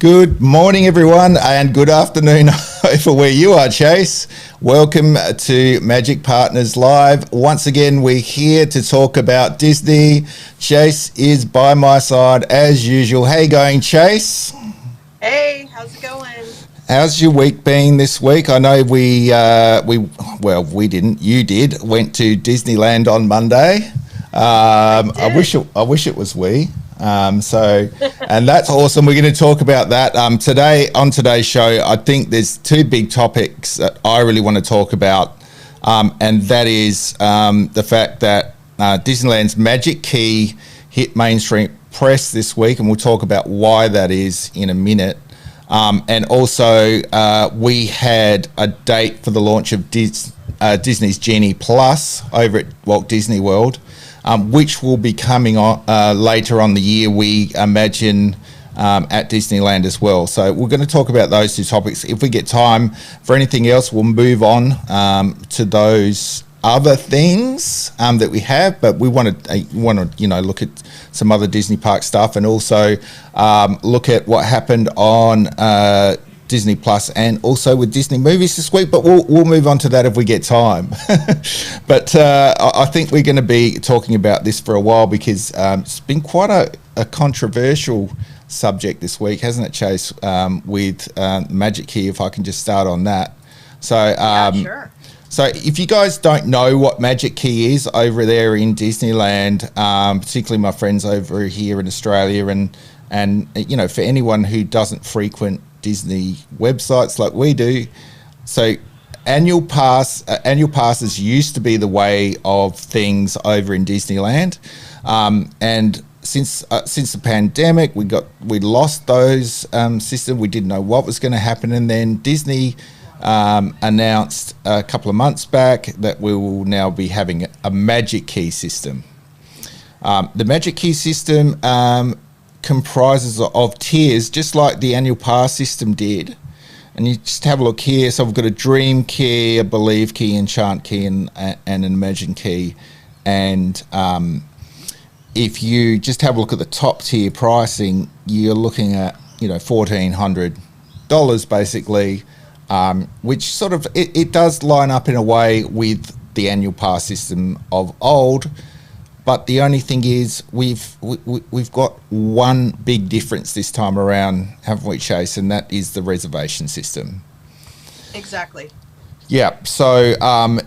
Good morning, everyone, and good afternoon for where you are, Chase. Welcome to Magic Partners Live. Once again, we're here to talk about Disney. Chase is by my side as usual. How you going, Chase? Hey, how's it going? How's your week been this week? I know we didn't. You did. Went to Disneyland on Monday. I wish it was we. And that's awesome. We're going to talk about that today on today's show. I think there's two big topics that I really want to talk about, and that is the fact that Disneyland's Magic Key hit mainstream press this week, and we'll talk about why that is in a minute. And also, we had a date for the launch of Disney's Genie Plus over at Walt Disney World. Which will be coming on later on the year, we imagine, at Disneyland as well. So we're going to talk about those two topics. If we get time for anything else, we'll move on to those other things that we have. But we want to look at some other Disney park stuff, and also look at what happened on Disney Plus and also with Disney movies this week, but we'll move on to that if we get time. But I think we're going to be talking about this for a while because it's been quite a controversial subject this week, hasn't it, Chase, with Magic Key, if I can just start on that. So, sure. So if you guys don't know what Magic Key is over there in Disneyland, particularly my friends over here in Australia, and for anyone who doesn't frequent Disney websites like we do, so annual passes used to be the way of things over in Disneyland, and since the pandemic we lost those systems. We didn't know what was going to happen, and then Disney announced a couple of months back that we will now be having a Magic Key system. The Magic Key system comprises of tiers, just like the annual pass system did. And you just have a look here. So we've got a Dream Key, a Believe Key, Enchant Key, and an Imagine Key. And if you just have a look at the top tier pricing, you're looking at $1,400 basically, which sort of it does line up in a way with the annual pass system of old. But the only thing is, we've got one big difference this time around, haven't we, Chase? And that is the reservation system. Exactly. Yeah. So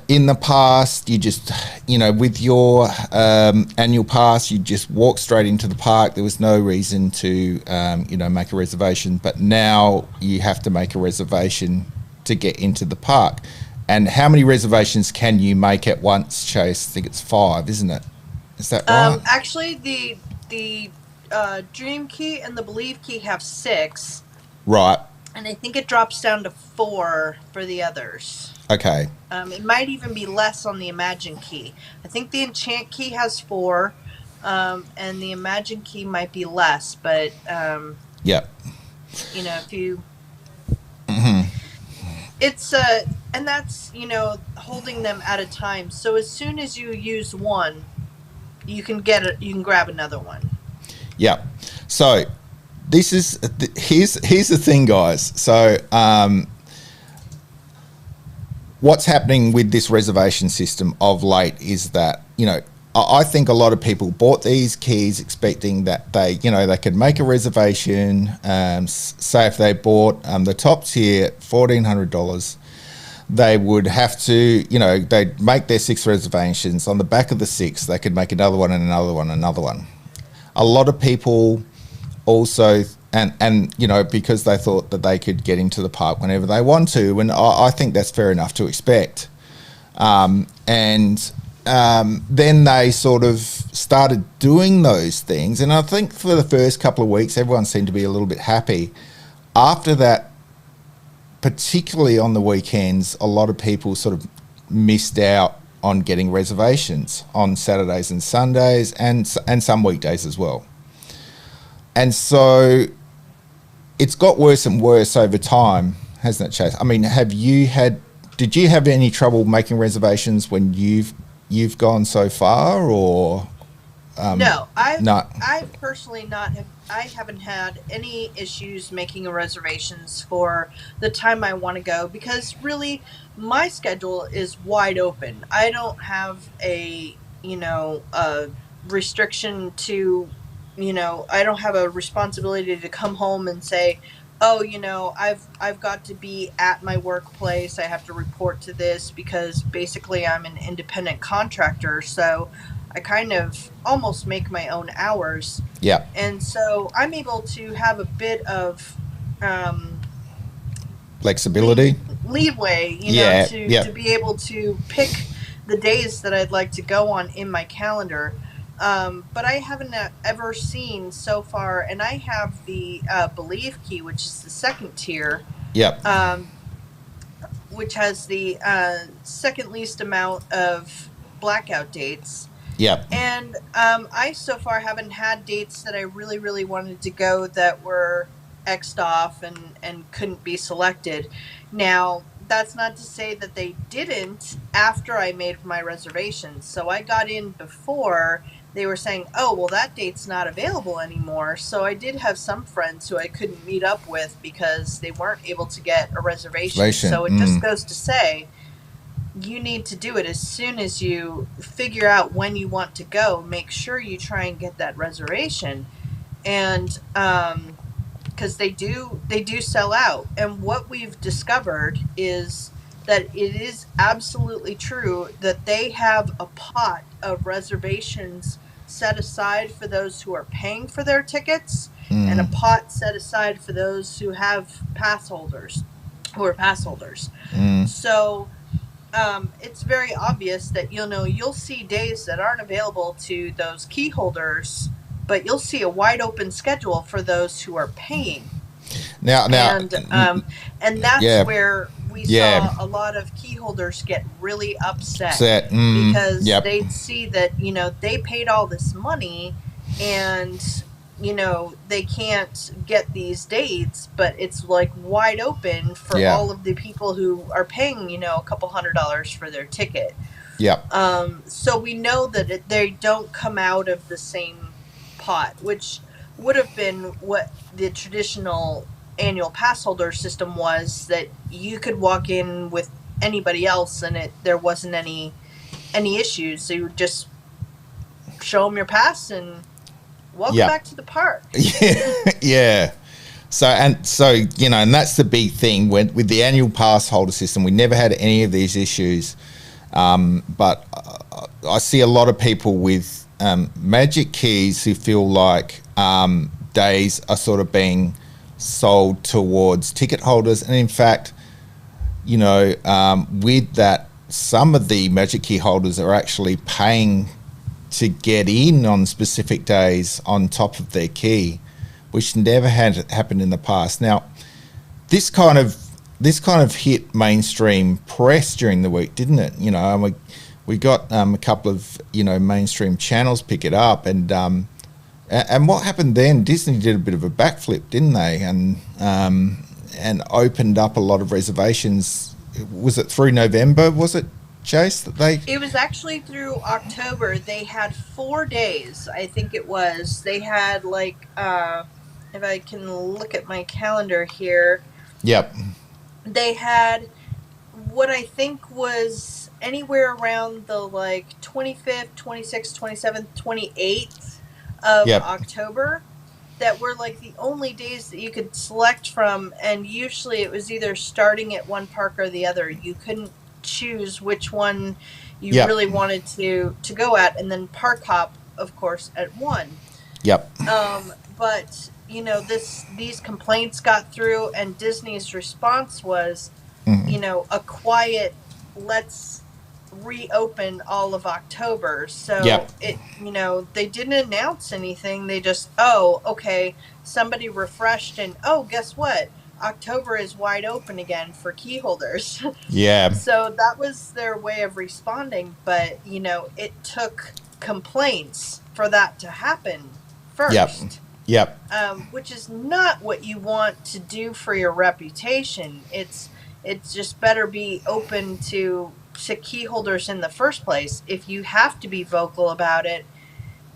in the past, you just, with your annual pass, you just walk straight into the park. There was no reason to, make a reservation. But now you have to make a reservation to get into the park. And how many reservations can you make at once, Chase? I think it's 5, isn't it? Is that right? Actually, the Dream Key and the Believe Key have 6. Right. And I think it drops down to 4 for the others. Okay. It might even be less on the Imagine Key. I think the Enchant Key has 4, and the Imagine Key might be less, but yeah. If you, Mm-hmm. it's and that's holding them at a time. So as soon as you use one, you can grab another one. Yeah. So this is here's the thing, guys. So what's happening with this reservation system of late is that I think a lot of people bought these keys expecting that they could make a reservation. Say if they bought the top tier at $1,400. They would have to, they'd make their 6 reservations. On the back of the 6, they could make another one and another one, another one. A lot of people also, and because they thought that they could get into the park whenever they want to, and I think that's fair enough to expect. Then they sort of started doing those things, and I think for the first couple of weeks, everyone seemed to be a little bit happy. After that, particularly on the weekends, a lot of people sort of missed out on getting reservations on Saturdays and Sundays and some weekdays as well. And so it's got worse and worse over time, hasn't it, Chase? I mean, did you have any trouble making reservations when you've gone so far, or No, Not. I've personally not have I haven't had any issues making reservations for the time I want to go because really my schedule is wide open. I don't have a restriction to, I don't have a responsibility to come home and say, "Oh, I've got to be at my workplace. I have to report to this because basically I'm an independent contractor." So I kind of almost make my own hours. Yeah. And so I'm able to have a bit of um, Flexibility. leeway, Yeah. to Yeah. be able to pick the days that I'd like to go on in my calendar. But I haven't ever seen so far, and I have the Believe key, which is the second tier, Yep. um, which has the second least amount of blackout dates. Yep. And I so far haven't had dates that I really, really wanted to go that were X'd off and couldn't be selected. Now, that's not to say that they didn't after I made my reservations. So I got in before they were saying, oh, well, that date's not available anymore. So I did have some friends who I couldn't meet up with because they weren't able to get a reservation. So it just goes to say, you need to do it as soon as you figure out when you want to go. Make sure you try and get that reservation, and because they do sell out. And what we've discovered is that it is absolutely true that they have a pot of reservations set aside for those who are paying for their tickets, and a pot set aside for those who are pass holders. So it's very obvious that you'll see days that aren't available to those key holders, but you'll see a wide open schedule for those who are paying. Now, And that's yeah. where we Yeah. saw a lot of key holders get really upset because Yep. they'd see that they paid all this money and they can't get these dates, but it's like wide open for Yeah. all of the people who are paying a couple $100 for their ticket. Yep. So we know that they don't come out of the same pot, which would have been what the traditional annual pass holder system was, that you could walk in with anybody else and there wasn't any issues. So you would just show them your pass and welcome back to the park. Yeah. So and that's the big thing with the annual pass holder system. We never had any of these issues, but I see a lot of people with magic keys who feel like days are sort of being sold towards ticket holders, and in fact, with that, some of the magic key holders are actually paying to get in on specific days on top of their key, which never had happened in the past. Now, this kind of hit mainstream press during the week, didn't it? We got a couple of mainstream channels pick it up, and what happened then? Disney did a bit of a backflip, didn't they? And opened up a lot of reservations. Was it through November? Was it, Chase, that they? It was actually through October. They had 4 days, I think it was. They had if I can look at my calendar here. Yep. They had what I think was anywhere around the 25th, 26th, 27th, 28th of October that were the only days that you could select from, and usually it was either starting at one park or the other. You couldn't choose which one you really wanted to go at, and then park hop, of course, at one. Yep. But these complaints got through, and Disney's response was, a quiet, let's reopen all of October. So they didn't announce anything. They just, okay, somebody refreshed, and guess what? October is wide open again for key holders. Yeah. So that was their way of responding, but it took complaints for that to happen first. Yep. Which is not what you want to do for your reputation. It's just better be open to key holders in the first place. If you have to be vocal about it,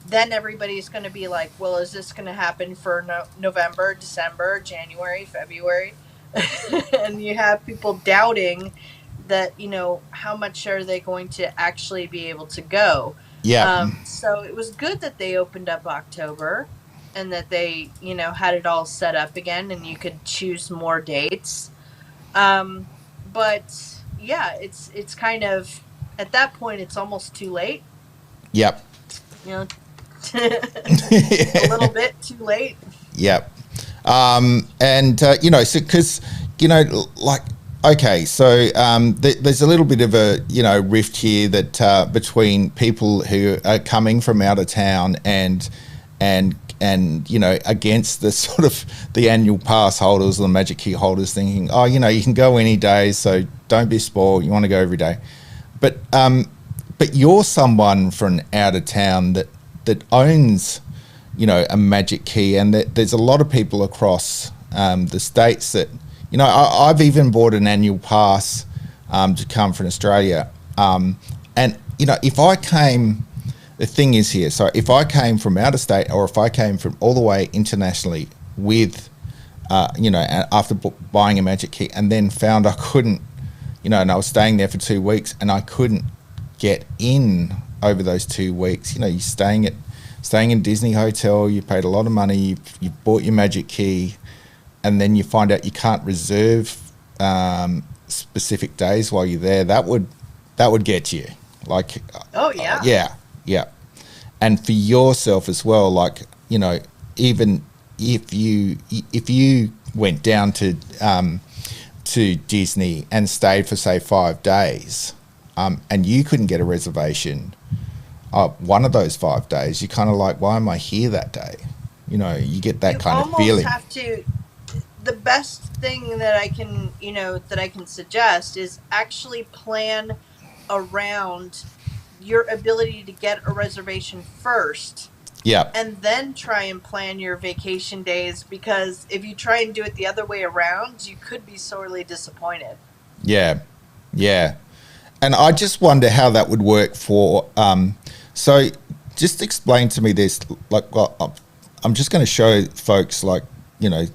then everybody's going to be like, well, is this going to happen for November, December, January, February? And you have people doubting that, how much are they going to actually be able to go? Yep. So it was good that they opened up October and that they, had it all set up again and you could choose more dates. But yeah, it's kind of, at that point, it's almost too late, Yep. you know, a little bit too late. Yep. And so because like, okay, so there's a little bit of a rift here that between people who are coming from out of town and against the sort of the annual pass holders or the Magic Key holders, thinking, oh, you can go any day, so don't be spoiled. You want to go every day, but you're someone from out of town that owns a Magic Key, and there's a lot of people across the states that I've even bought an annual pass to come from Australia, and if I came, the thing is here, so if I came from out of state or if I came from all the way internationally with after buying a Magic Key and then found I couldn't, and I was staying there for 2 weeks and I couldn't get in over those 2 weeks, you're staying in Disney hotel, you paid a lot of money, you bought your Magic Key, and then you find out you can't reserve specific days while you're there. That would get you, like, oh yeah, yeah, and for yourself as well, like, even if you went down to Disney and stayed for say 5 days, and you couldn't get a reservation one of those 5 days, you're kind of like, why am I here that day? You get that kind of feeling. Have to. The best thing that I can suggest is actually plan around your ability to get a reservation first. Yeah. And then try and plan your vacation days, because if you try and do it the other way around, you could be sorely disappointed. Yeah. Yeah. And I just wonder how that would work for so just explain to me this, like, well, I'm just going to show folks, like,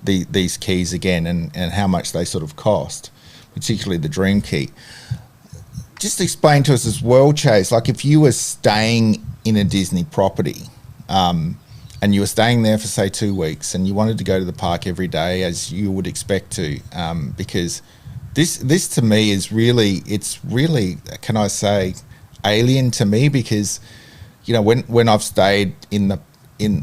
these keys again and how much they sort of cost, particularly the Dream Key. Just explain to us as well, Chase, like if you were staying in a Disney property and you were staying there for say 2 weeks and you wanted to go to the park every day as you would expect to, because this to me is really, can I say, alien to me, because when I've stayed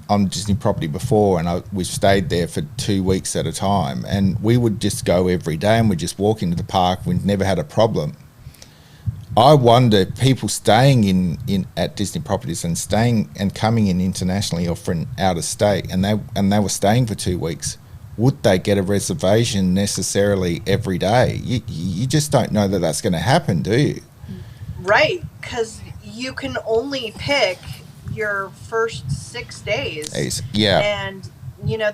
on Disney property before, and we've stayed there for 2 weeks at a time, and we would just go every day and we'd just walk into the park. We'd never had a problem. I wonder, people staying in at Disney properties and staying and coming in internationally or from out of state, and they were staying for 2 weeks, would they get a reservation necessarily every day? You just don't know that that's going to happen, do you? Right, because you can only pick your first 6 days. Yeah. And,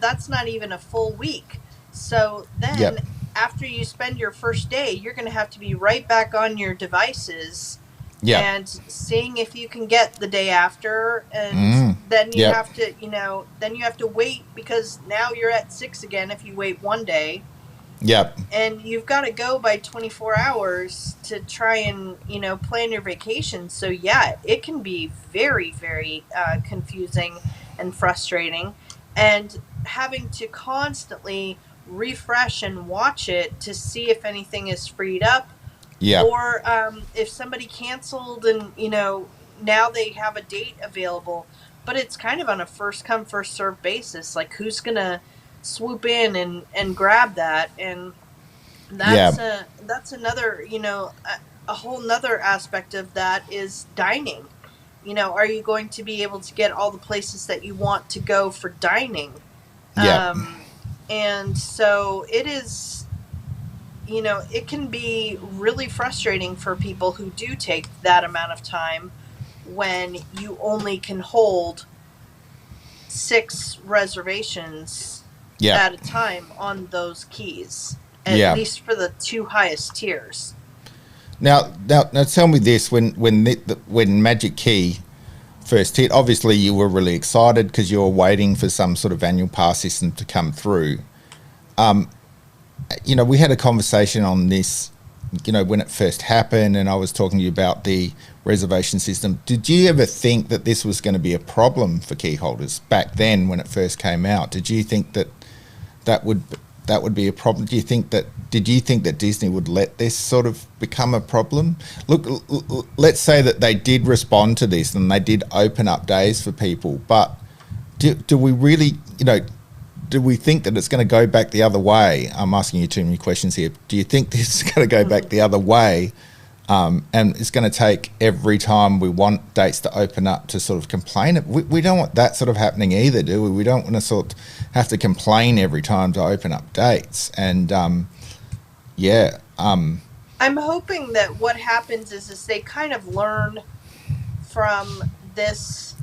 that's not even a full week. So then, yep. After you spend your first day, you're going to have to be right back on your devices, yep. and seeing if you can get the day after. And then you yep. have to, then you have to wait, because now you're at 6 again if you wait 1 day. Yep. And you've got to go by 24 hours to try and, plan your vacation. So, yeah, it can be very, very confusing and frustrating. And having to constantly refresh and watch it to see if anything is freed up. Yeah. Or if somebody canceled and, now they have a date available. But it's kind of on a first come, first served basis. Like, who's going to swoop in and grab that? And that's another, a whole nother aspect of that is dining. Are you going to be able to get all the places that you want to go for dining? Yeah. And so it is, it can be really frustrating for people who do take that amount of time when you only can hold 6 reservations at a time on those keys, at least for the 2 highest tiers. Now tell me this: when Magic Key first hit. Obviously, you were really excited because you were waiting for some sort of annual pass system to come through. We had a conversation on this, when it first happened, and I was talking to you about the reservation system. Did you ever think that this was going to be a problem for key holders back then when it first came out? Did you think that would be a problem? Did you think that Disney would let this sort of become a problem? Look, let's say that they did respond to this and they did open up days for people, but do we really, do we think that it's going to go back the other way? I'm asking you too many questions here. Do you think this is going to go back the other way? And it's going to take every time we want dates to open up to sort of complain. We don't want that sort of happening either, do we? We don't want to sort of have to complain every time to open up dates. And I'm hoping that what happens is they kind of learn from this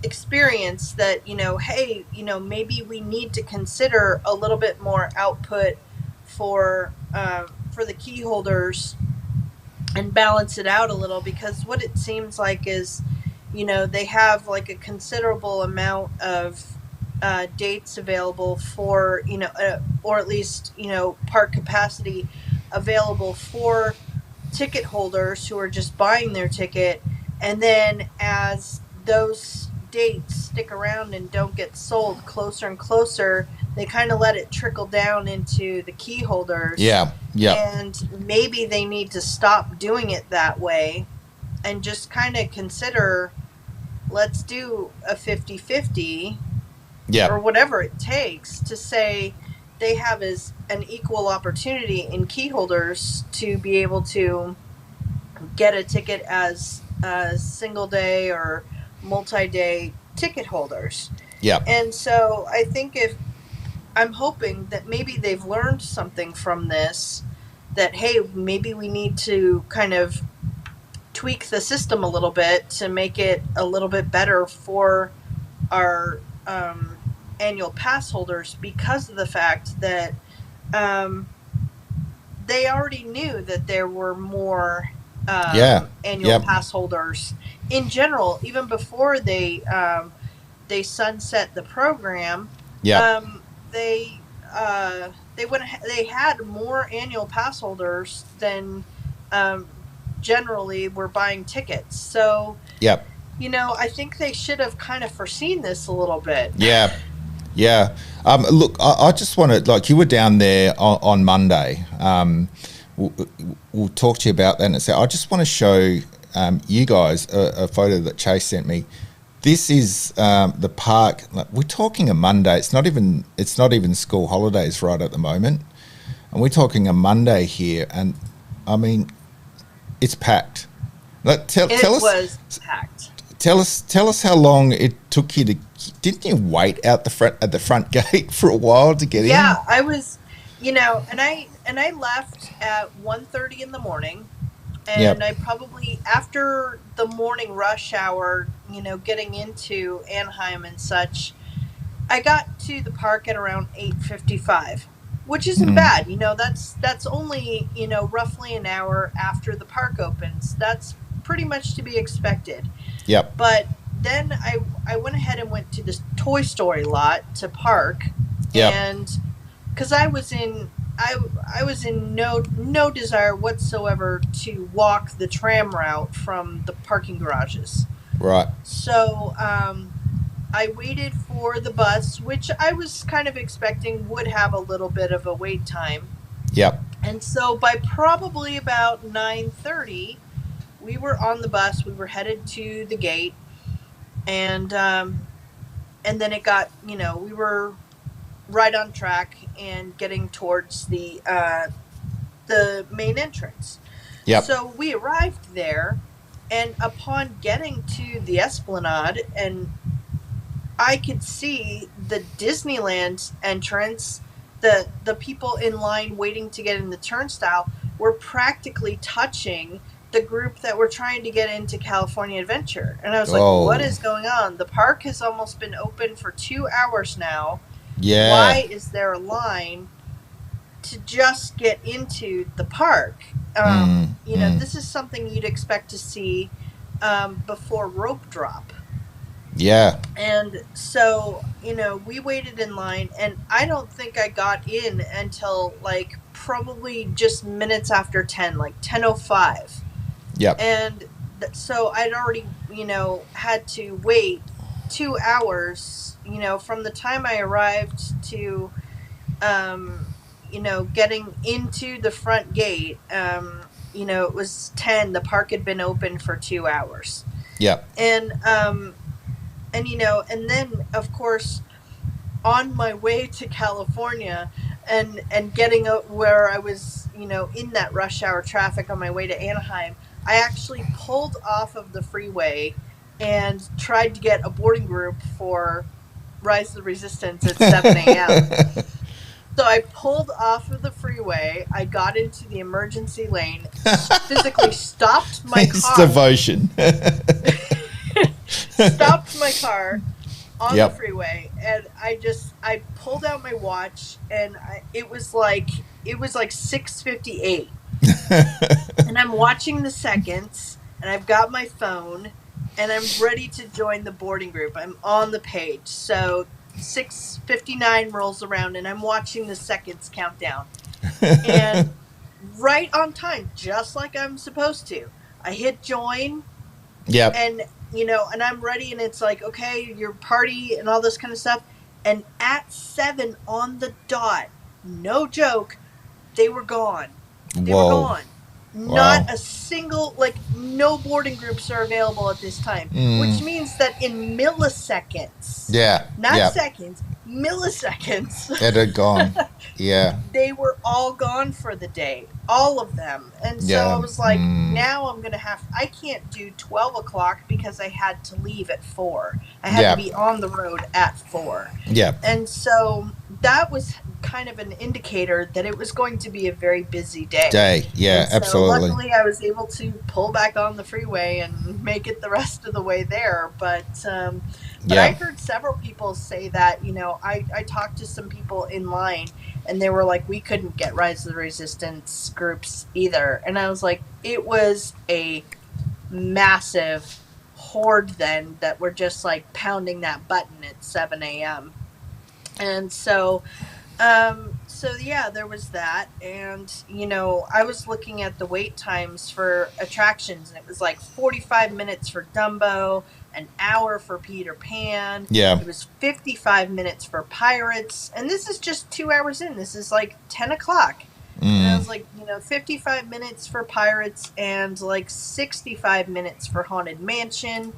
experience that, hey, maybe we need to consider a little bit more output for the key holders and balance it out a little, because what it seems like is, they have like a considerable amount of dates available for, or at least, park capacity available for ticket holders who are just buying their ticket. And then as those dates stick around and don't get sold closer and closer, they kind of let it trickle down into the key holders. Yeah. And maybe they need to stop doing it that way and just kind of consider, let's do a 50-50 or whatever it takes to say they have as an equal opportunity in key holders to be able to get a ticket as single day or multi-day ticket holders. Yeah. And so I think I'm hoping that maybe they've learned something from this, that, hey, maybe we need to kind of tweak the system a little bit to make it a little bit better for our annual pass holders, because of the fact that they already knew that there were more annual pass holders in general, even before they sunset the program. They had more annual pass holders than generally were buying tickets. So I think they should have kind of foreseen this a little bit. Look, I just want to, like, you were down there on Monday. We'll talk to you about that in a second. I just want to show you guys a photo that Chase sent me. This is the park. We're talking a Monday. It's not even school holidays right at the moment, and we're talking a Monday here. And I mean, it's packed. Tell us packed. Tell us how long it took you to. Didn't you wait out at the front gate for a while to get in? Yeah, I was, and I left at 1:30 in the morning. And I probably, after the morning rush hour, getting into Anaheim and such, I got to the park at around 8:55, which isn't bad. That's only, roughly an hour after the park opens. That's pretty much to be expected. Yep. But then I went ahead and went to this Toy Story lot to park. Yep. And because I was in no desire whatsoever to walk the tram route from the parking garages. Right. So I waited for the bus, which I was kind of expecting would have a little bit of a wait time. Yep. And so by probably about 9:30, we were on the bus. We were headed to the gate, and then it got, we were right on track and getting towards the main entrance. Yep. So we arrived there, and upon getting to the Esplanade, and I could see the Disneyland entrance, the people in line waiting to get in the turnstile were practically touching the group that were trying to get into California Adventure. And I was like, what is going on? The park has almost been open for 2 hours now. Yeah. Why is there a line to just get into the park? This is something you'd expect to see before rope drop. Yeah. And so, we waited in line, and I don't think I got in until like probably just minutes after 10, like 10:05. Yep. And so I'd already, had to wait 2 hours, from the time I arrived to, getting into the front gate. It was 10. The park had been open for 2 hours. Yep. And then of course, on my way to California and getting where I was, in that rush hour traffic on my way to Anaheim, I actually pulled off of the freeway and tried to get a boarding group for Rise of the Resistance at 7 a.m. So I pulled off of the freeway. I got into the emergency lane, physically stopped my It's car. devotion. Stopped my car on Yep. the freeway, and I pulled out my watch, and it was like 6:58, and I'm watching the seconds, and I've got my phone, and I'm ready to join the boarding group. I'm on the page, so 6:59 rolls around, and I'm watching the seconds count down, and right on time, just like I'm supposed to, I hit join. Yep. And and I'm ready, and it's like, okay, your party and all this kind of stuff. And at 7 on the dot, no joke, they were gone. They were Whoa. gone. Wow. Not a single, like, no boarding groups are available at this time, which means that in milliseconds, Yeah. not Yep. seconds, milliseconds, It had gone. Yeah. they were all gone for the day, all of them. And so Yeah. I was like, now I'm gonna I can't do 12 o'clock because I had to leave at 4. I had Yeah. to be on the road at 4. Yeah. And so that was kind of an indicator that it was going to be a very busy day. Yeah. And so Absolutely. luckily I was able to pull back on the freeway and make it the rest of the way there. But I heard several people say that, I talked to some people in line, and they were like, we couldn't get Rise of the Resistance groups either. And I was like, it was a massive horde then that were just like pounding that button at 7 a.m. And so yeah, there was that. And I was looking at the wait times for attractions, and it was like 45 minutes for Dumbo, an hour for Peter Pan. Yeah. It was 55 minutes for Pirates, and this is just 2 hours in. This is like 10 o'clock. And I was like, 55 minutes for Pirates and like 65 minutes for Haunted Mansion.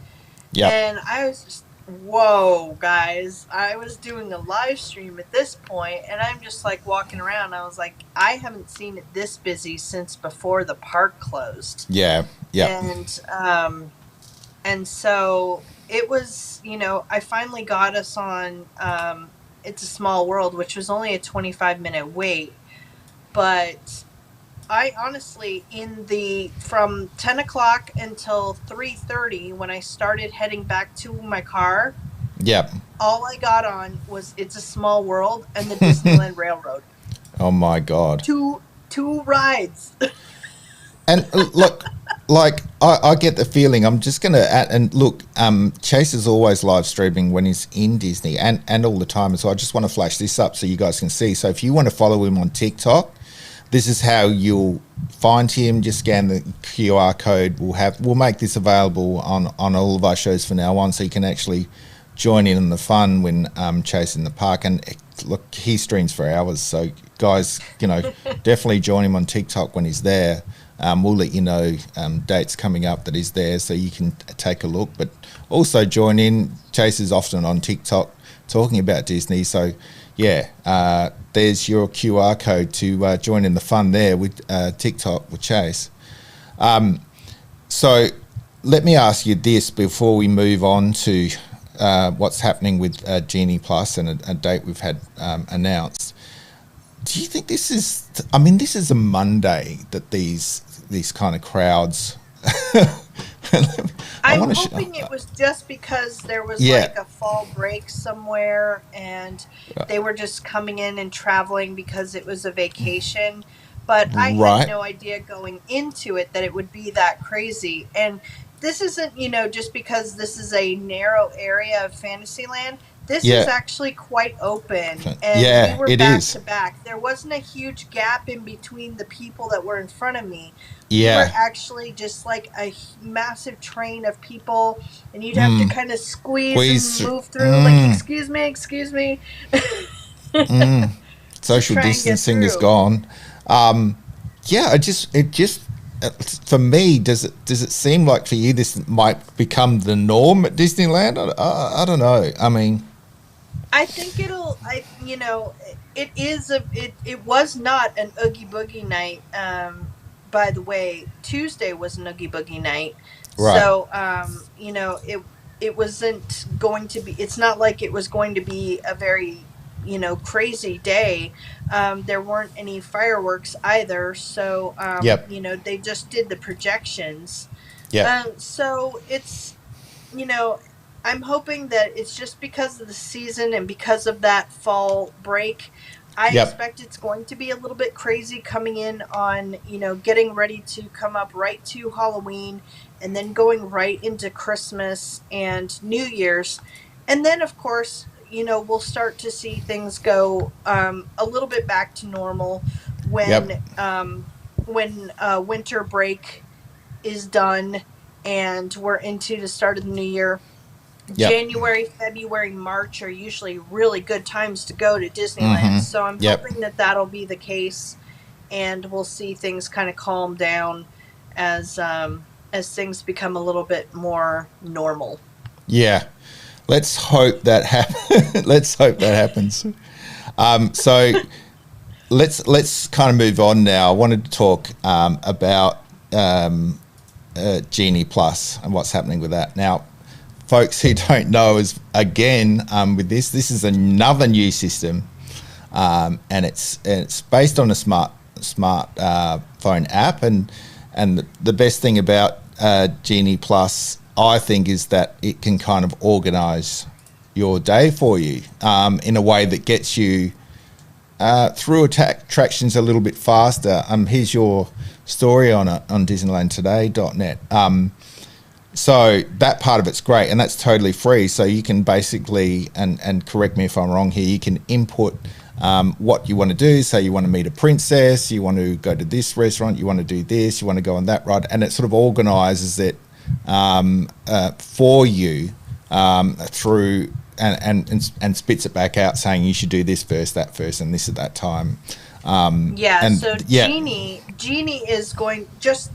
Yep. And I was just, whoa, guys. I was doing a live stream at this point, and I'm just like walking around. I was like, I haven't seen it this busy since before the park closed. Yeah. Yeah. And so it was, I finally got us on It's a Small World, which was only a 25-minute wait. But I honestly, from 10 o'clock until 3:30, when I started heading back to my car, Yep. all I got on was It's a Small World and the Disneyland Railroad. Oh my God. Two rides. And look, like I get the feeling. I'm just gonna add, and look, Chase is always live streaming when he's in Disney, and all the time. So I just want to flash this up so you guys can see. So if you want to follow him on TikTok, this is how you'll find him. Just scan the QR code. We'll make this available on all of our shows from now on, so you can actually join in the fun when Chase in the park. And look, he streams for hours. So guys, definitely join him on TikTok when he's there. We'll let you know dates coming up that he's there, so you can take a look. But also join in. Chase is often on TikTok talking about Disney. So yeah, there's your QR code to join in the fun there with TikTok with Chase. So let me ask you this before we move on to what's happening with Genie Plus and a date we've had announced. Do you think this is? I mean, this is a Monday that these kind of crowds. I'm hoping it was just because there was like a fall break somewhere, and they were just coming in and traveling because it was a vacation. but I had Right. no idea going into it that it would be that crazy. And this isn't, just because this is a narrow area of Fantasyland. This is Yeah. actually quite open, and we Yeah, were it back is. to back. There wasn't a huge gap in between the people that were in front of me. We were Yeah. actually just like a massive train of people, and you'd have to kind of squeeze and Squeeze through. move through, like, excuse me, to Social try and get distancing is through. gone. Yeah, it just for me, does it seem like for you this might become the norm at Disneyland? I don't know. I mean, I think it is it was not an Oogie Boogie night. By the way, Tuesday was an Oogie Boogie night. right. So, it wasn't going to be, it's not like it was going to be a very, crazy day. There weren't any fireworks either. So, Yep. they just did the projections. Yep. So you know, I'm hoping that it's just because of the season and because of that fall break. I Yep. expect it's going to be a little bit crazy coming in on, getting ready to come up right to Halloween and then going right into Christmas and New Year's. And then, of course, we'll start to see things go a little bit back to normal Yep. when winter break is done and we're into the start of the new year. Yep. January, February, March are usually really good times to go to Disneyland. So I'm Yep. hoping that that'll be the case, and we'll see things kind of calm down as things become a little bit more normal. Yeah. Let's hope that let's hope that happens. So let's kind of move on now. I wanted to talk about Genie Plus and what's happening with that now. Folks who don't know, is again with this is another new system, and it's based on a smart phone app, and the best thing about Genie Plus, I think, is that it can kind of organise your day for you in a way that gets you through attractions a little bit faster. Here's your story on DisneylandToday.net. So that part of it's great, and that's totally free. So you can basically, and correct me if I'm wrong here, you can input what you want to do. Say you want to meet a princess, you want to go to this restaurant, you want to do this, you want to go on that ride, and it sort of organises it for you through and spits it back out saying you should do this first, that first, and this at that time. Genie is going, just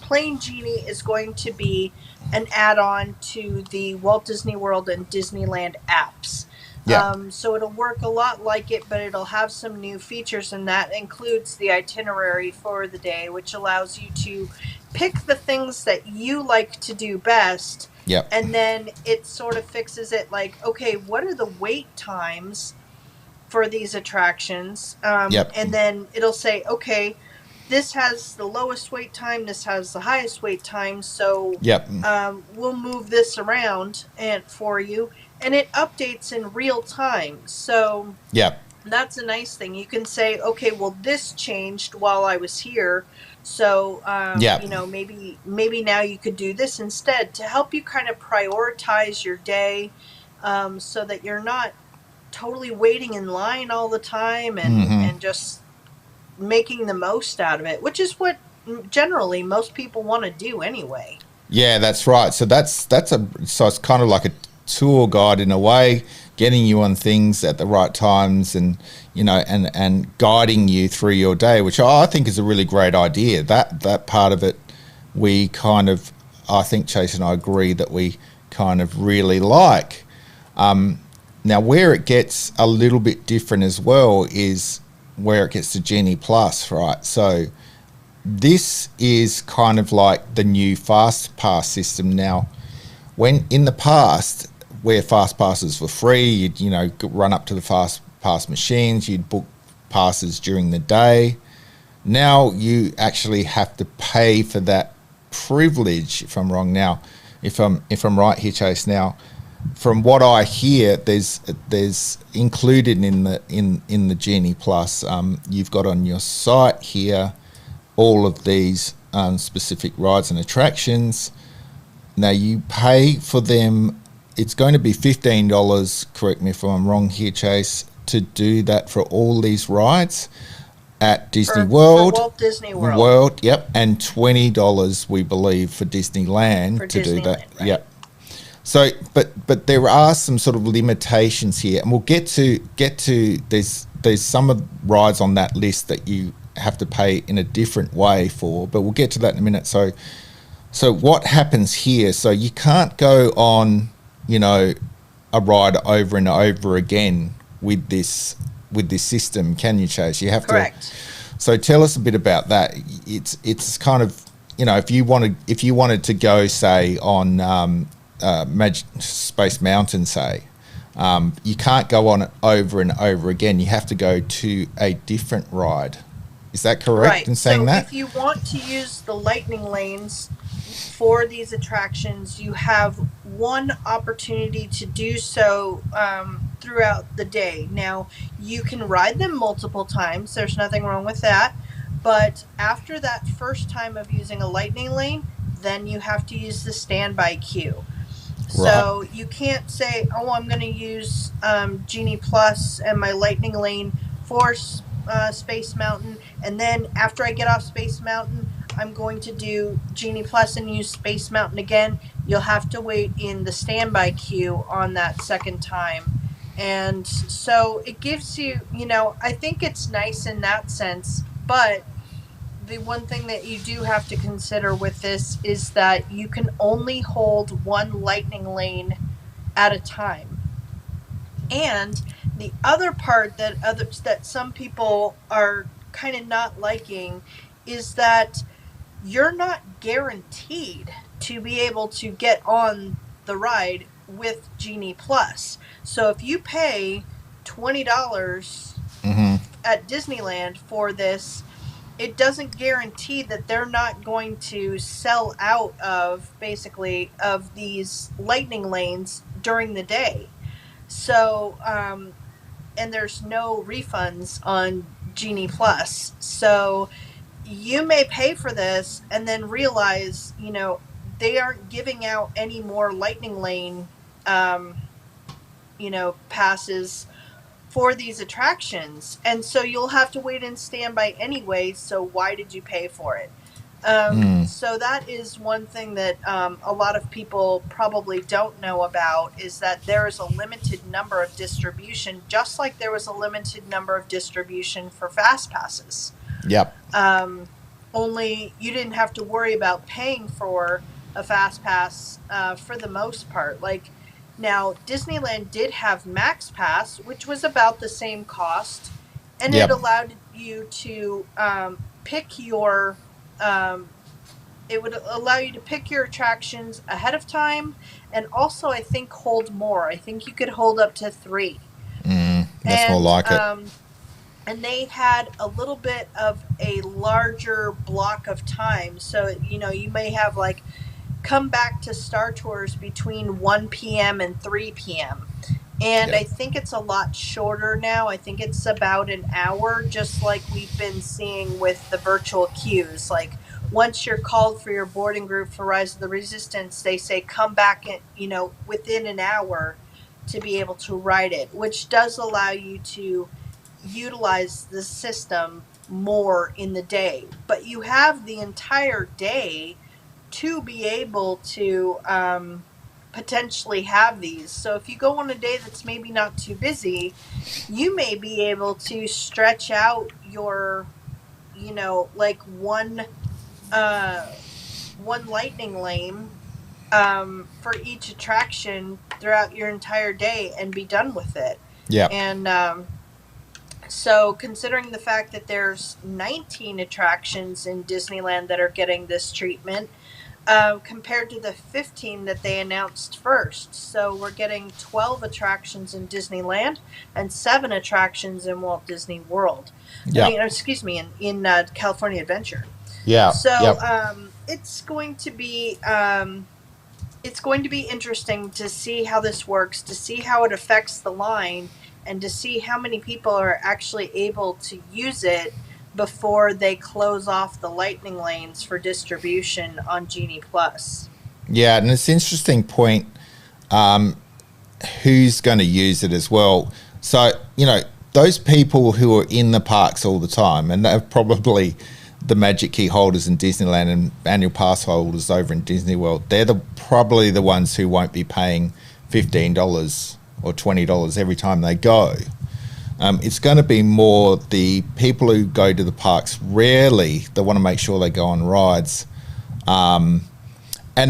plain Genie is going to be an add-on to the Walt Disney World and Disneyland apps. Yeah. So it'll work a lot like it, but it'll have some new features, and that includes the itinerary for the day, which allows you to pick the things that you like to do best. Yep. And then it sort of fixes it like, okay, what are the wait times for these attractions? Yep. And then it'll say, okay, this has the lowest wait time, this has the highest wait time, so Yep. We'll move this around and for you, and it updates in real time. So Yep. that's a nice thing. You can say, okay, well, this changed while I was here, so maybe now you could do this instead, to help you kind of prioritize your day, so that you're not totally waiting in line all the time and just making the most out of it, which is what generally most people want to do anyway. Yeah, that's right. So so it's kind of like a tour guide in a way, getting you on things at the right times, and and guiding you through your day, which I think is a really great idea. That part of it, we kind of, I think Chase and I agree that we kind of really like. Now, where it gets a little bit different as well is where it gets to Genie Plus, right? So this is kind of like the new Fast Pass system now. When in the past, where Fast Passes were free, you'd run up to the Fast Pass machines, you'd book passes during the day. Now you actually have to pay for that privilege. If I'm wrong now, if I'm right here, Chase, now from what I hear, there's included in the Genie Plus. You've got on your site here all of these specific rides and attractions. Now you pay for them. It's going to be $15. Correct me if I'm wrong here, Chase. To do that for all these rides at Disney World, for Walt Disney World. Yep, and $20 we believe for Disneyland For to do that. Disneyland, right. Yep. So, but there are some sort of limitations here, and we'll get to there's some of rides on that list that you have to pay in a different way for, but we'll get to that in a minute. So what happens here? So you can't go on, a ride over and over again with this system, can you, Chase? You have Correct. to. So tell us a bit about that. It's kind of, if you wanted to go, say, on Space Mountain, say, you can't go on it over and over again. You have to go to a different ride. Is that correct in saying that? So if you want to use the lightning lanes for these attractions, you have one opportunity to do so throughout the day. Now, you can ride them multiple times. There's nothing wrong with that. But after that first time of using a lightning lane, then you have to use the standby queue. So you can't say, I'm going to use Genie Plus and my lightning lane for Space Mountain, and then after I get off Space Mountain, I'm going to do Genie Plus and use Space Mountain again. You'll have to wait in the standby queue on that second time. And so it gives you, I think it's nice in that sense, but the one thing that you do have to consider with this is that you can only hold one lightning lane at a time. And the other part that some people are kind of not liking is that you're not guaranteed to be able to get on the ride with Genie Plus. So if you pay $20 at Disneyland for this, it doesn't guarantee that they're not going to sell out of these lightning lanes during the day. So, and there's no refunds on Genie Plus. So you may pay for this and then realize, they aren't giving out any more lightning lane, passes for these attractions. And so you'll have to wait in standby anyway. So why did you pay for it? So that is one thing that a lot of people probably don't know about, is that there is a limited number of distribution, just like there was a limited number of distribution for Fast Passes. Yep. Only you didn't have to worry about paying for a Fast Pass for the most part. Like, now, Disneyland did have Max Pass, which was about the same cost, and it allowed you to pick your it would allow you to pick your attractions ahead of time, and also I think hold more. I think you could hold up to 3. That's more like it. And they had a little bit of a larger block of time. So, you may have come back to Star Tours between 1 p.m. and 3 p.m. And I think it's a lot shorter now. I think it's about an hour, just like we've been seeing with the virtual queues. Like, once you're called for your boarding group for Rise of the Resistance, they say come back within an hour to be able to ride it, which does allow you to utilize the system more in the day. But you have the entire day to be able to potentially have these. So if you go on a day that's maybe not too busy, you may be able to stretch out your, one lightning lane for each attraction throughout your entire day and be done with it. Yeah. And so considering the fact that there's 19 attractions in Disneyland that are getting this treatment, compared to the 15 that they announced first. So we're getting 12 attractions in Disneyland and 7 attractions in Walt Disney World. Yeah. In California Adventure. Yeah. So it's going to be it's going to be interesting to see how this works, to see how it affects the line, and to see how many people are actually able to use it before they close off the lightning lanes for distribution on Genie Plus. Yeah, and it's an interesting point. Who's going to use it as well? So, those people who are in the parks all the time, and they're probably the Magic Key holders in Disneyland and annual pass holders over in Disney World, they're probably the ones who won't be paying $15 or $20 every time they go. It's going to be more the people who go to the parks rarely. They want to make sure they go on rides. And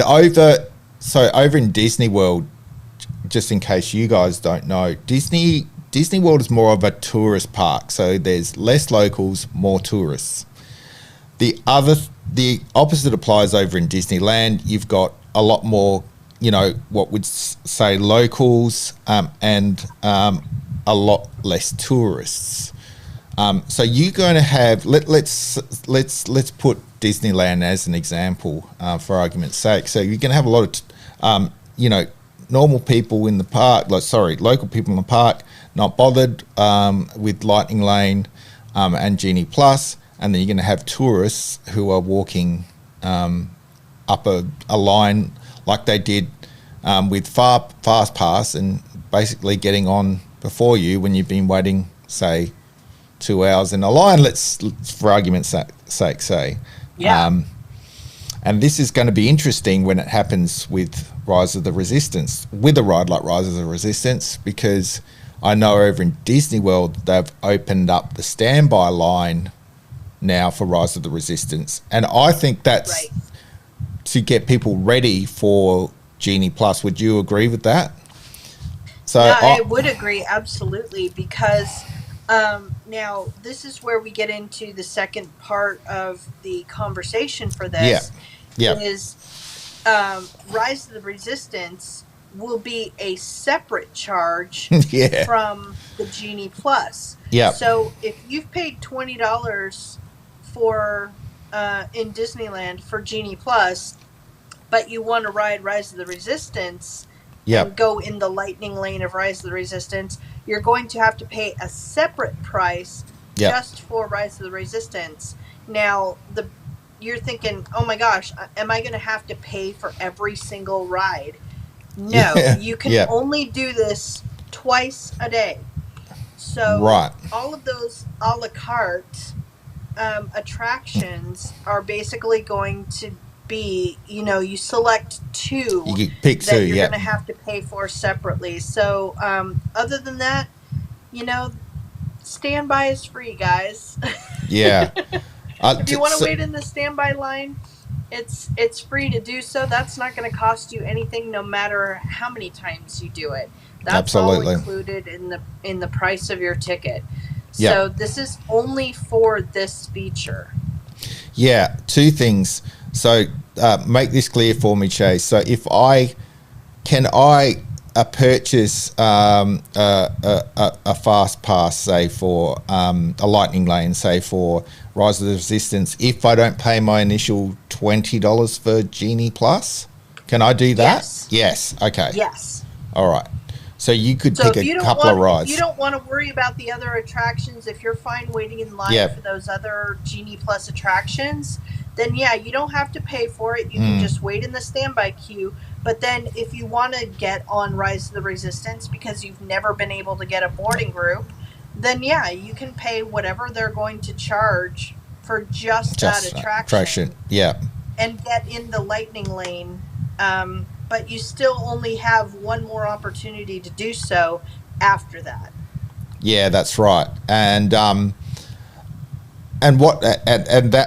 over in Disney World, just in case you guys don't know, Disney World is more of a tourist park. So there's less locals, more tourists. The opposite applies over in Disneyland. You've got a lot more, what would say locals, and a lot less tourists. So you're going to have let's put Disneyland as an example for argument's sake. So you're going to have a lot of normal people in the park, local people in the park, not bothered with Lightning Lane and Genie Plus, and then you're going to have tourists who are walking up a line like they did with Fast Pass, and basically getting on before you when you've been waiting, say, 2 hours in a line, let's for argument's sake say. Yeah. And this is going to be interesting when it happens with Rise of the Resistance, with a ride like Rise of the Resistance, because I know over in Disney World they've opened up the standby line now for Rise of the Resistance. And I think that's right, to get people ready for Genie Plus. Would you agree with that? So yeah, I would agree, absolutely, because now this is where we get into the second part of the conversation for this. Yeah. Is Rise of the Resistance will be a separate charge from the Genie Plus. Yeah. So if you've paid $20 for in Disneyland for Genie Plus, but you want to ride Rise of the Resistance and go in the lightning lane of Rise of the Resistance, you're going to have to pay a separate price just for Rise of the Resistance. Now, you're thinking, oh my gosh, am I going to have to pay for every single ride? No, you can only do this twice a day. So all of those a la carte attractions are basically going to be, you select two you pick that you're going to have to pay for separately. So other than that, standby is free, guys. Yeah. If you want to wait in the standby line, it's free to do so. That's not going to cost you anything, no matter how many times you do it. That's all included in the price of your ticket. So this is only for this feature. Yeah, two things. So make this clear for me, Chase. So if I purchase a fast pass, say for a lightning lane, say for Rise of the Resistance, if I don't pay my initial $20 for Genie Plus, can I do that? Yes. Okay. Yes. All right. So you could pick a couple of rides. If you don't want to worry about the other attractions, if you're fine waiting in line for those other Genie Plus attractions, then you don't have to pay for it. You can just wait in the standby queue. But then if you want to get on Rise of the Resistance because you've never been able to get a boarding group, then you can pay whatever they're going to charge for just that attraction. Yeah. And get in the lightning lane. But you still only have one more opportunity to do so after that. Yeah, that's right. And that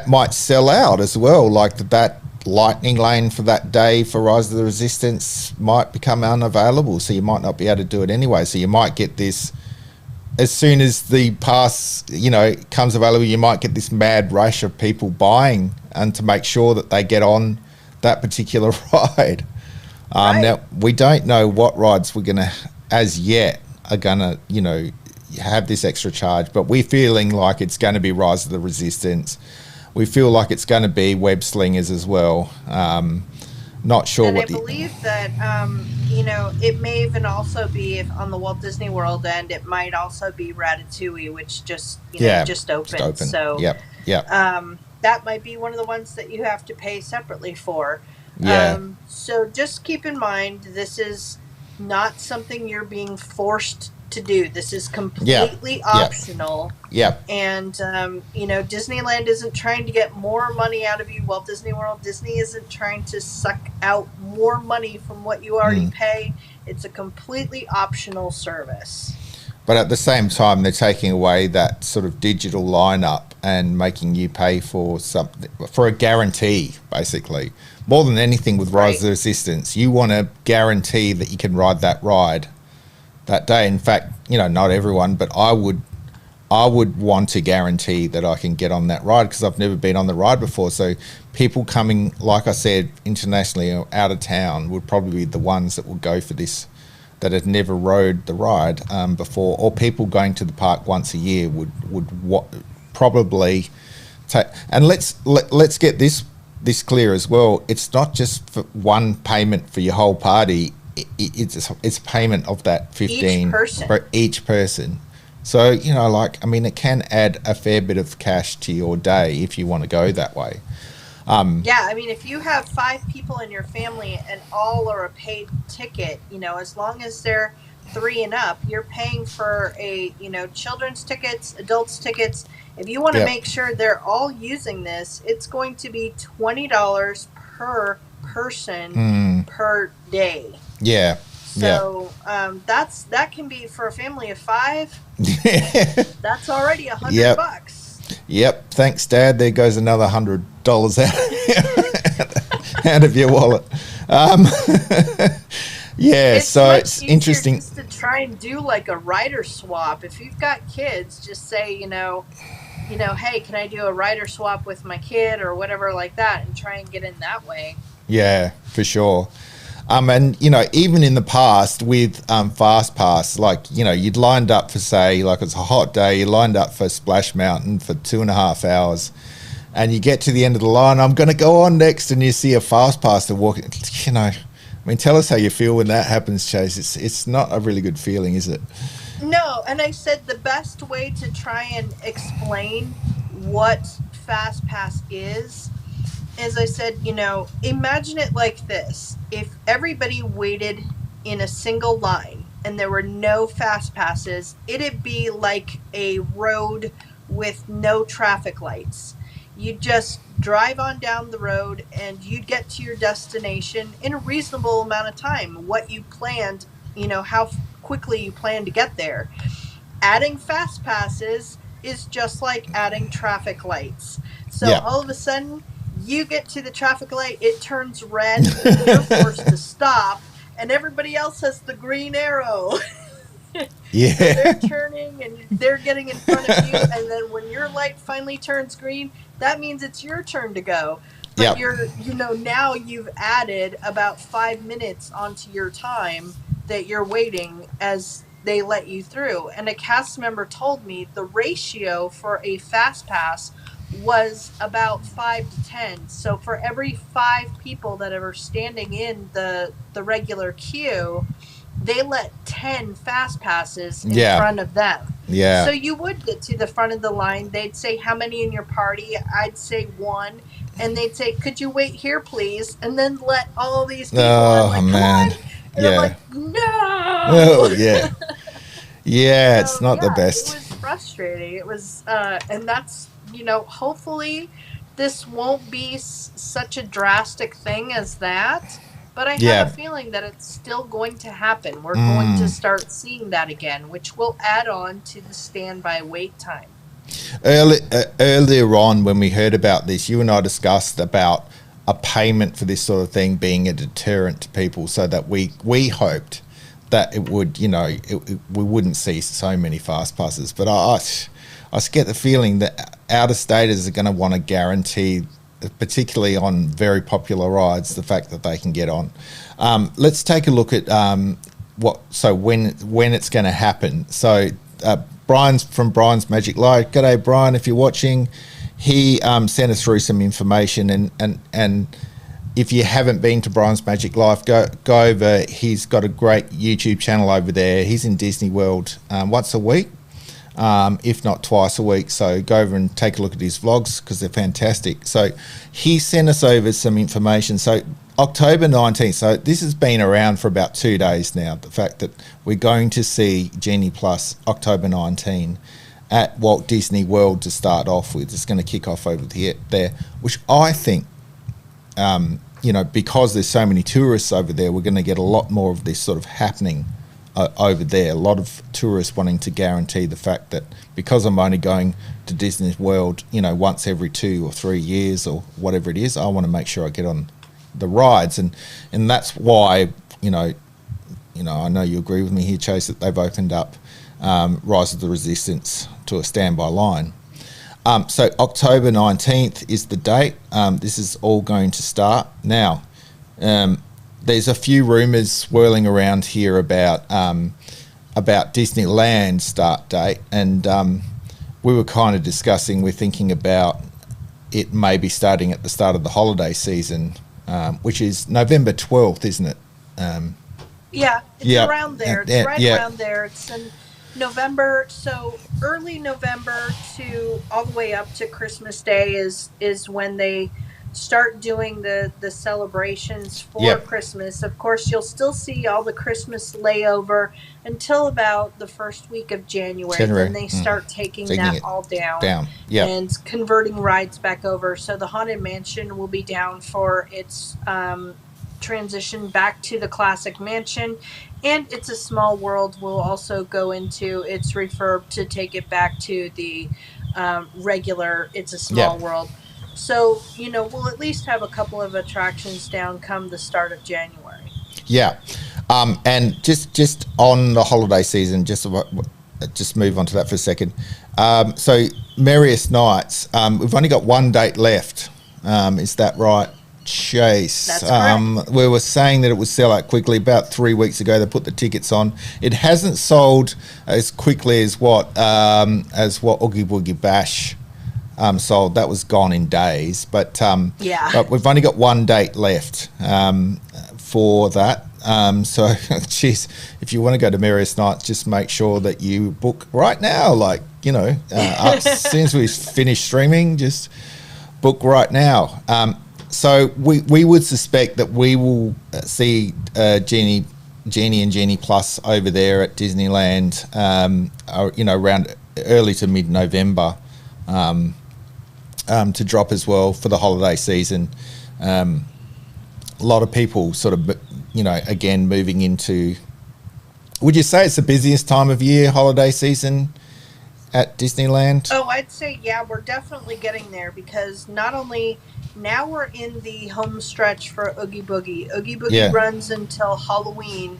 might sell out as well. Like that lightning lane for that day for Rise of the Resistance might become unavailable, so you might not be able to do it anyway. So you might get this, as soon as the pass comes available, you might get this mad rush of people buying and to make sure that they get on that particular ride. Now we don't know what rides we're gonna have this extra charge, but we're feeling like it's going to be Rise of the Resistance. We feel like it's going to be Web Slingers as well. Not sure And I what the believe that, it may even also be if on the Walt Disney World end, it might also be Ratatouille, which just, yeah, just just opened. open. So Yep, yep, that might be one of the ones that you have to pay separately for. yeah, So just keep in mind, this is not something you're being forced to do. This is yep, completely yep, optional. yep. And, Disneyland isn't trying to get more money out of you. Walt Disney World, Disney isn't trying to suck out more money from what you already pay. It's a completely optional service. But at the same time, they're taking away that sort of digital lineup and making you pay for something, for a guarantee, basically. More than anything with Rise of the Right. Resistance, you want to guarantee that you can ride that ride that day. In fact, not everyone, but I would want to guarantee that I can get on that ride because I've never been on the ride before. So people coming, like I said, internationally or out of town would probably be the ones that would go for this, that had never rode the ride before, or people going to the park once a year would probably take. And let's get this clear as well. It's not just for one payment for your whole party. It's a payment of that Each 15 person. for each person. So it can add a fair bit of cash to your day if you want to go that way. Yeah, I mean, if you have 5 people in your family and all are a paid ticket, as long as they're 3 and up, you're paying for children's tickets, adults tickets. If you want to Yep. make sure they're all using this, it's going to be $20 per person per day. Yeah. Yeah. So that can be for a family of 5. That's already $100. Yep. Yep. Thanks, Dad. There goes another $100 out of your wallet. Yeah. It's So much it's easier interesting. just to try and do like a rider swap. If you've got kids, just say, hey, can I do a rider swap with my kid or whatever like that, and try and get in that way. Yeah, for sure. And even in the past with Fast Pass, you'd lined up for, say, like it's a hot day, you lined up for Splash Mountain for 2.5 hours, and you get to the end of the line. I'm going to go on next, and you see a Fast Passer walking. Tell us how you feel when that happens, Chase. It's not a really good feeling, is it? No, and I said the best way to try and explain what Fast Pass is, as I said, imagine it like this. If everybody waited in a single line and there were no fast passes, it'd be like a road with no traffic lights. You'd just drive on down the road and you'd get to your destination in a reasonable amount of time. What you planned, how quickly you plan to get there. Adding fast passes is just like adding traffic lights. So Yeah. all of a sudden, you get to the traffic light, it turns red, and you're forced to stop, and everybody else has the green arrow. Yeah. So they're turning and they're getting in front of you, and then when your light finally turns green, that means it's your turn to go. But Yep. now you've added about 5 minutes onto your time that you're waiting as they let you through. And a cast member told me the ratio for a fast pass was about 5 to 10. So for every 5 people that are standing in the regular queue, they let 10 fast passes in front of them. Yeah. So you would get to the front of the line. They'd say, how many in your party? I'd say 1. And they'd say, could you wait here, please? And then let all these people. Oh, I'm like, man. and Yeah. I'm like, no. Oh, yeah. Yeah, So, it's not the It best. was frustrating. It was, and that's, hopefully this won't be such a drastic thing as that. But I have a feeling that it's still going to happen. We're going to start seeing that again, which will add on to the standby wait time. Earlier on, when we heard about this, you and I discussed about a payment for this sort of thing being a deterrent to people, so that we hoped that it would, we wouldn't see so many fast passes. But I get the feeling that out-of-staters are going to want to guarantee, particularly on very popular rides, the fact that they can get on. Let's take a look at when it's going to happen. So Brian's from Brian's Magic Light. G'day, Brian, if you're watching. He sent us through some information, and if you haven't been to Brian's Magic Life, go over. He's got a great YouTube channel over there. He's in Disney World once a week, if not twice a week. So go over and take a look at his vlogs because they're fantastic. So he sent us over some information. So October 19th, so this has been around for about 2 days now, the fact that we're going to see Genie Plus October 19 at Walt Disney World to start off with. It's going to kick off over there, which I think, because there's so many tourists over there, we're going to get a lot more of this sort of happening over there. A lot of tourists wanting to guarantee the fact that because I'm only going to Disney World, once every 2 or 3 years or whatever it is, I want to make sure I get on the rides, and that's why I know you agree with me here, Chase, that they've opened up Rise of the Resistance to a standby line. So October 19th is the date. This is all going to start now. There's a few rumours swirling around here about Disneyland start date, and we were kind of discussing. We're thinking about it maybe starting at the start of the holiday season. Which is November 12th, isn't it? It's around there. It's around there. It's in November, so early November to all the way up to Christmas Day is when they start doing the celebrations for Christmas. Of course, you'll still see all the Christmas layover until about the first week of January. Then they start taking that all down. And converting rides back over. So the Haunted Mansion will be down for its transition back to the Classic Mansion. And It's a Small World will also go into its refurb to take it back to the regular It's a Small World. So, we'll at least have a couple of attractions down come the start of January. Yeah. And just on the holiday season, just move on to that for a second. So Merriest Nights, we've only got one date left. Is that right, Chase? That's correct. We were saying that it would sell out quickly. About 3 weeks ago, they put the tickets on. It hasn't sold as quickly as what Oogie Boogie Bash sold. That was gone in days, but we've only got one date left for that. So, geez, if you want to go to Merriest Nights, just make sure that you book right now. As soon as we finish streaming, just book right now. So we would suspect that we will see Genie and Genie Plus over there at Disneyland, around early to mid-November. To drop as well for the holiday season. A lot of people sort of, again, moving into... Would you say it's the busiest time of year, holiday season at Disneyland? Oh, I'd say, we're definitely getting there because not only... Now we're in the home stretch for Oogie Boogie. Oogie Boogie runs until Halloween,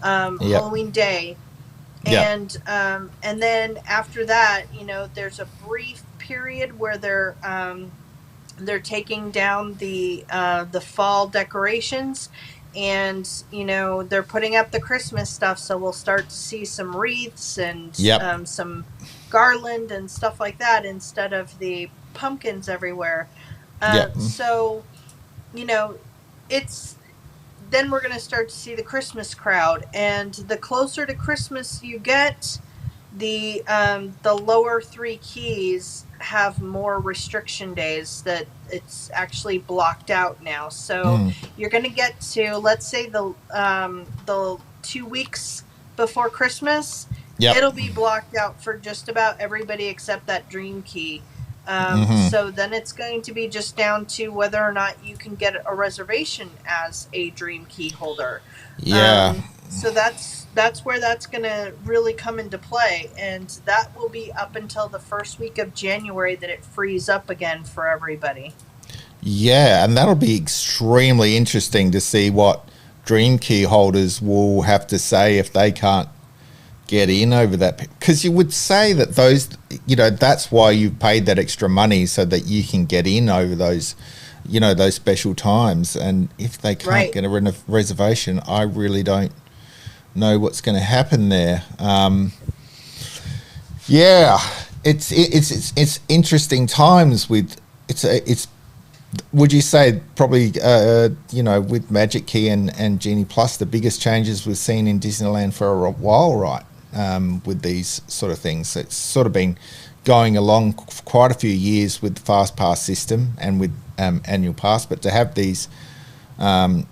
Halloween Day. And then after that, there's a brief period where they're taking down the fall decorations, and they're putting up the Christmas stuff. So we'll start to see some wreaths and some garland and stuff like that instead of the pumpkins everywhere. So it's then we're going to start to see the Christmas crowd, and the closer to Christmas you get, the lower 3 keys have more restriction days that it's actually blocked out now. So you're going to get to, let's say, the 2 weeks before Christmas. It'll be blocked out for just about everybody except that Dream Key. So then it's going to be just down to whether or not you can get a reservation as a Dream Key holder. So that's where that's going to really come into play, and that will be up until the first week of January that it frees up again for everybody. Yeah, and that'll be extremely interesting to see what Dream Key holders will have to say if they can't get in over that, because you would say that those, that's why you've paid that extra money so that you can get in over those, those special times. And if they can't get a reservation, I really don't know what's going to happen there. It's interesting times with it's would you say probably, with Magic Key and Genie Plus, the biggest changes we've seen in Disneyland for a while, right? With these sort of things. It's sort of been going along quite a few years with the Fast Pass system and with annual pass, but to have these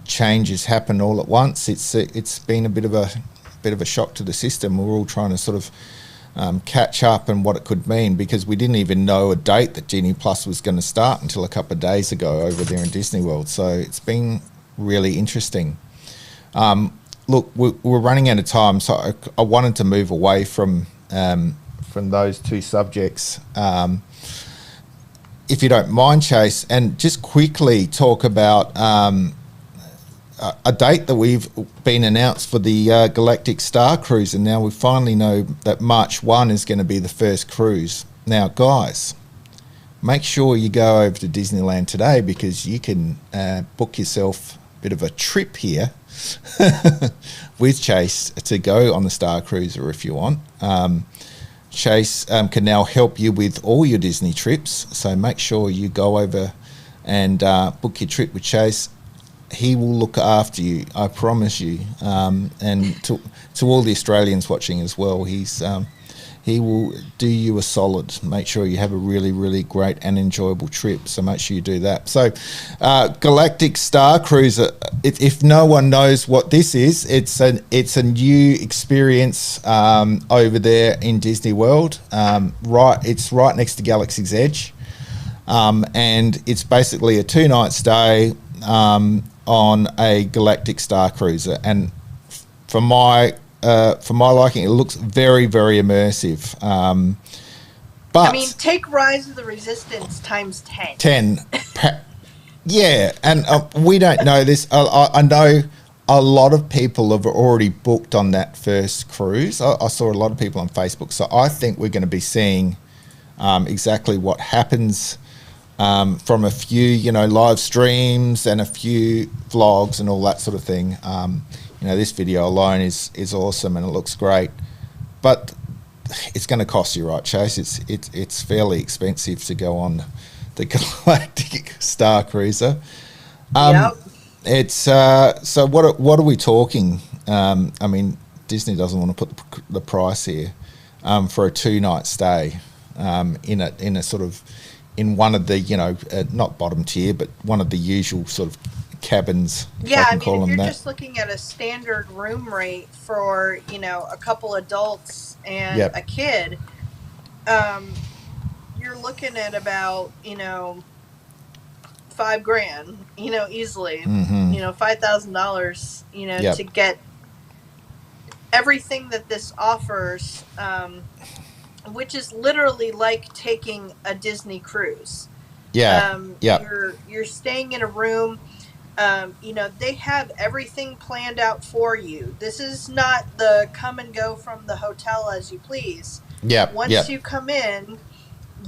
changes happen all at once, it's been a bit of a shock to the system. We're all trying to sort of catch up and what it could mean, because we didn't even know a date that Genie Plus was going to start until a couple of days ago over there in Disney World. So it's been really interesting. Look, we're running out of time, so I wanted to move away from those two subjects, if you don't mind, Chase, and just quickly talk about a date that we've been announced for the Galactic Star Cruise, and now we finally know that March 1 is going to be the first cruise. Now, guys, make sure you go over to Disneyland today, because you can book yourself a bit of a trip here with Chase to go on the Star Cruiser if you want. Chase can now help you with all your Disney trips, so make sure you go over and book your trip with Chase. He will look after you, I promise you. And to all the Australians watching as well, he will do you a solid. Make sure you have a really, really great and enjoyable trip. So make sure you do that. So Galactic Star Cruiser, if no one knows what this is, it's a new experience over there in Disney World. It's right next to Galaxy's Edge. And it's basically a 2-night stay on a Galactic Star Cruiser, and for my liking, it looks very, very immersive. But I mean, take Rise of the Resistance times 10. 10. Yeah, and we don't know this. I know a lot of people have already booked on that first cruise. I saw a lot of people on Facebook, so I think we're going to be seeing exactly what happens from a few, live streams and a few vlogs and all that sort of thing. This video alone is awesome and it looks great, but it's going to cost you, right, Chase? It's fairly expensive to go on the Galactic Star Cruiser. Yep. It's so what are we talking? I mean, Disney doesn't want to put the price here for a 2-night stay in a sort of, in one of the, not bottom tier, but one of the usual sort of cabins. Yeah, I mean, if you're just looking at a standard room rate for, a couple adults and a kid, you're looking at about, $5,000, easily, $5,000, to get everything that this offers, which is literally like taking a Disney cruise. You're staying in a room. They have everything planned out for you. This is not the come and go from the hotel as you please. Once you come in,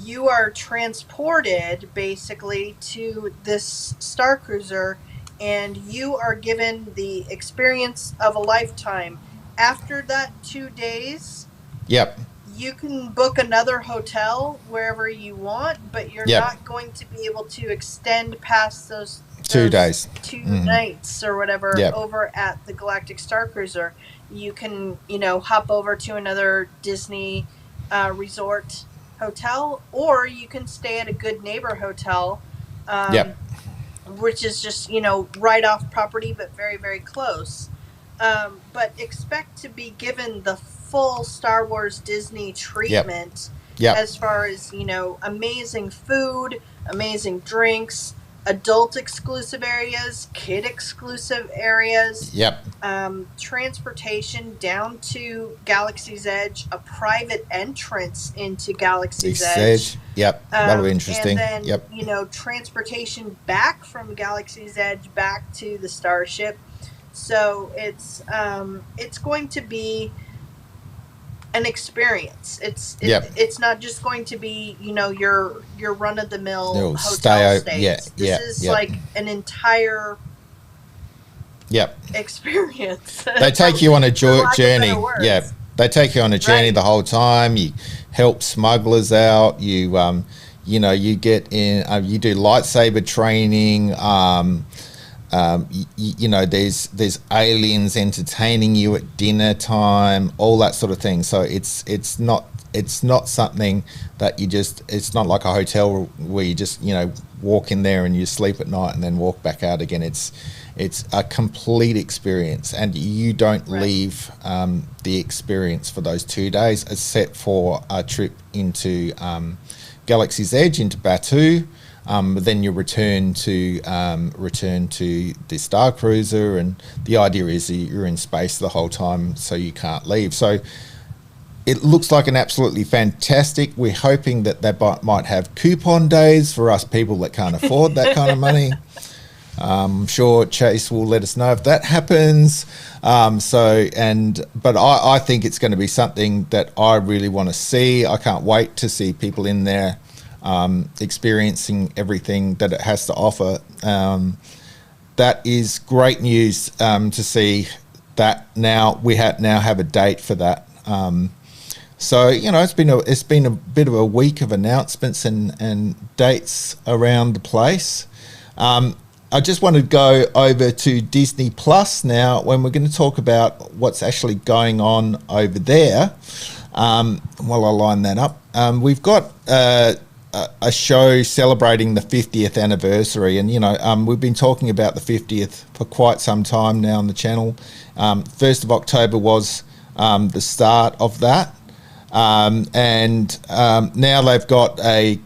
you are transported basically to this Star Cruiser, and you are given the experience of a lifetime. After that 2 days, you can book another hotel wherever you want, but you're not going to be able to extend past those 2 days, 2 nights or whatever over at the Galactic Star Cruiser. You can, hop over to another Disney resort hotel, or you can stay at a Good Neighbor hotel, which is just, right off property, but very, very close. But expect to be given the full Star Wars Disney treatment as far as, amazing food, amazing drinks, adult exclusive areas, kid exclusive areas, transportation down to Galaxy's Edge, a private entrance into Galaxy's Edge. That'll be interesting. And then, transportation back from Galaxy's Edge back to the Starship. So it's going to be an experience. It's not just going to be, your run of the mill hotel stays. This is like an entire experience. They take you on a journey. They take you on a journey the whole time. You help smugglers out. You You get in, you do lightsaber training. There's aliens entertaining you at dinner time, all that sort of thing. So it's not something that it's not like a hotel where you just walk in there and you sleep at night and then walk back out again. It's a complete experience, and you don't leave the experience for those 2 days, except for a trip into Galaxy's Edge, into Batuu. But then you return to the Star Cruiser, and the idea is that you're in space the whole time, so you can't leave. So it looks like an absolutely fantastic. We're hoping that they might have coupon days for us people that can't afford that kind of money. I'm sure Chase will let us know if that happens. But I think it's going to be something that I really want to see. I can't wait to see people in there experiencing everything that it has to offer. That is great news to see that now we now have a date for that. So it's been a bit of a week of announcements and dates around the place. I just want to go over to Disney Plus now, when we're going to talk about what's actually going on over there. While I line that up, we've got a show celebrating the 50th anniversary, and we've been talking about the 50th for quite some time now on the channel. 1st of October was the start of that, and now they've got a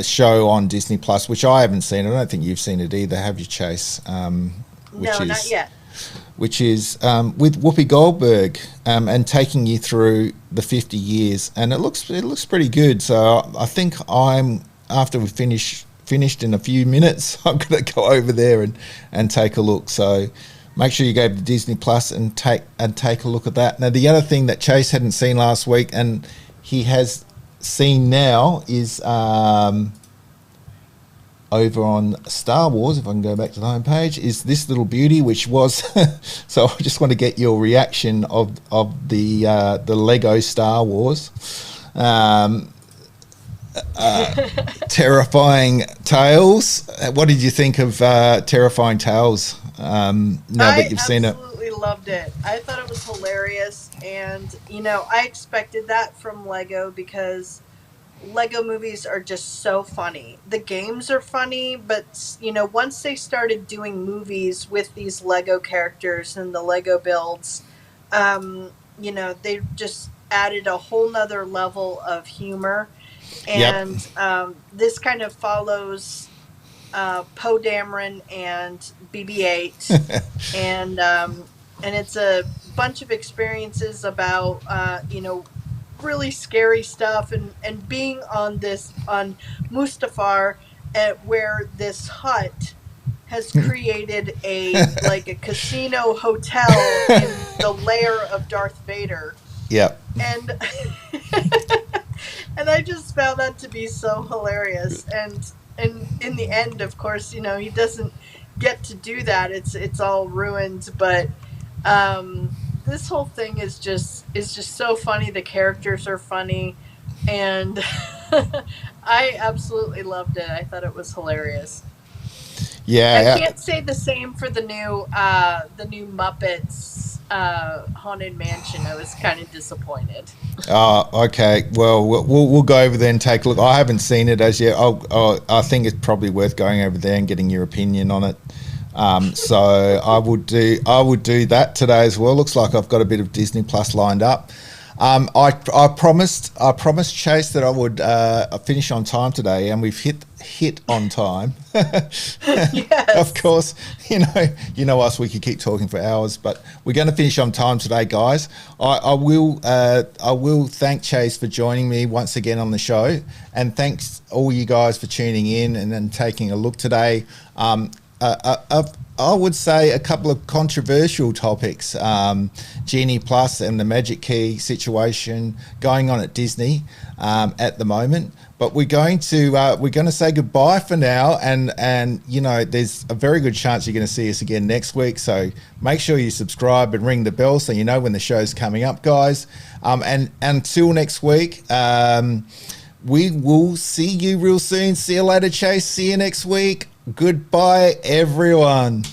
show on Disney Plus, which I haven't seen. I don't think you've seen it either, have you, Chase? No, not yet. Which is with Whoopi Goldberg, and taking you through the 50 years, and it looks pretty good. So I think after we finished in a few minutes, I'm going to go over there and take a look. So make sure you go to Disney Plus and take a look at that. Now, the other thing that Chase hadn't seen last week, and he has seen now, is over on Star Wars, if I can go back to the homepage, is this little beauty, which was so I just want to get your reaction of the Lego Star Wars. Terrifying Tales. What did you think of Terrifying Tales now that you've seen it? I absolutely loved it. I thought it was hilarious, and I expected that from Lego, because Lego movies are just so funny. The games are funny, but once they started doing movies with these Lego characters and the Lego builds, they just added a whole nother level of humor. And this kind of follows Poe Dameron and BB-8, and it's a bunch of experiences about really scary stuff, and being on Mustafar, where this hut has created a casino hotel in the lair of Darth Vader. Yep. And and I just found that to be so hilarious. And in the end, of course, he doesn't get to do that. It's all ruined, but this whole thing is just so funny. The characters are funny, and I absolutely loved it. I thought it was hilarious. Yeah, I can't say the same for the new Muppets Haunted Mansion. I was kind of disappointed. Okay. Well, we'll go over there and take a look. I haven't seen it as yet. I think it's probably worth going over there and getting your opinion on it. So I would do that today as well. Looks like I've got a bit of Disney Plus lined up. I promised Chase that I would finish on time today, and we've hit on time. Yes. Of course, you know us. We could keep talking for hours, but we're going to finish on time today, guys. I will thank Chase for joining me once again on the show, and thanks all you guys for tuning in and taking a look today. I would say a couple of controversial topics, Genie Plus and the Magic Key situation going on at Disney at the moment. But we're going to say goodbye for now, and there's a very good chance you're going to see us again next week. So make sure you subscribe and ring the bell so you know when the show's coming up, guys. And until next week. we will see you real soon. See you later, Chase. See you next week. Goodbye, everyone.